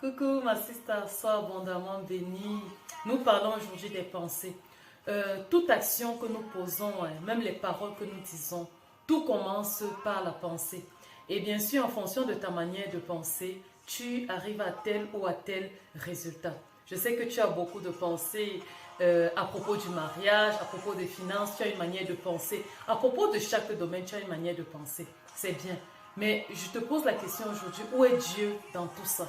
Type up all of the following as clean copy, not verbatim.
Coucou ma sister, sois abondamment bénie. Nous parlons aujourd'hui des pensées. Toute action que nous posons, même les paroles que nous disons, tout commence par la pensée. Et bien sûr, en fonction de ta manière de penser, tu arrives à tel ou à tel résultat. Je sais que tu as beaucoup de pensées à propos du mariage, à propos des finances, tu as une manière de penser. À propos de chaque domaine, tu as une manière de penser. C'est bien. Mais je te pose la question aujourd'hui, où est Dieu dans tout ça?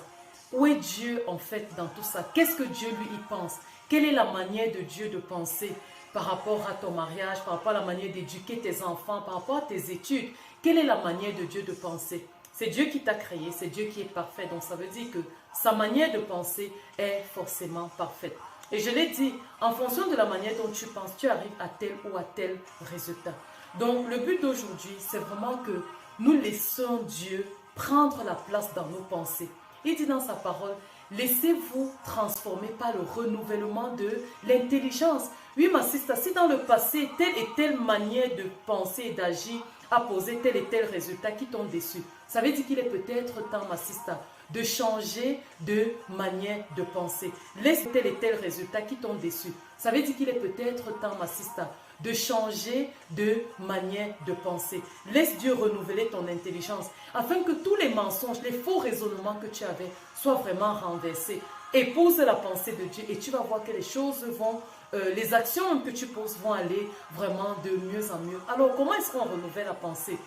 Où est Dieu en fait dans tout ça? Qu'est-ce que Dieu lui y pense? Quelle est la manière de Dieu de penser par rapport à ton mariage, par rapport à la manière d'éduquer tes enfants, par rapport à tes études? Quelle est la manière de Dieu de penser? C'est Dieu qui t'a créé, c'est Dieu qui est parfait. Donc ça veut dire que sa manière de penser est forcément parfaite. Et je l'ai dit, en fonction de la manière dont tu penses, tu arrives à tel ou à tel résultat. Donc le but d'aujourd'hui, c'est vraiment que nous laissons Dieu prendre la place dans nos pensées. Il dit dans sa parole, laissez-vous transformer par le renouvellement de l'intelligence. Oui, ma sister, si dans le passé, telle et telle manière de penser et d'agir a posé tel et tel résultat qui t'ont déçu, ça veut dire qu'il est peut-être temps, ma sister, de changer de manière de penser. Laisse tel et tel résultat qui t'ont déçu. Ça veut dire qu'il est peut-être temps, ma sister, de changer de manière de penser. Laisse Dieu renouveler ton intelligence afin que tous les mensonges, les faux raisonnements que tu avais soient vraiment renversés. Épouse la pensée de Dieu et tu vas voir que les choses vont, les actions que tu poses vont aller vraiment de mieux en mieux. Alors comment est-ce qu'on renouvelle la pensée?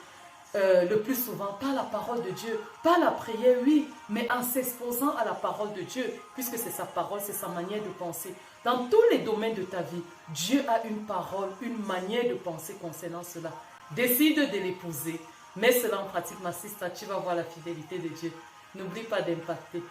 Le plus souvent par la parole de Dieu, par la prière, oui, mais en s'exposant à la parole de Dieu, puisque c'est sa parole, c'est sa manière de penser. Dans tous les domaines de ta vie, Dieu a une parole, une manière de penser concernant cela. Décide de l'épouser, mets cela en pratique, ma sister, tu vas voir la fidélité de Dieu. N'oublie pas d'impacter.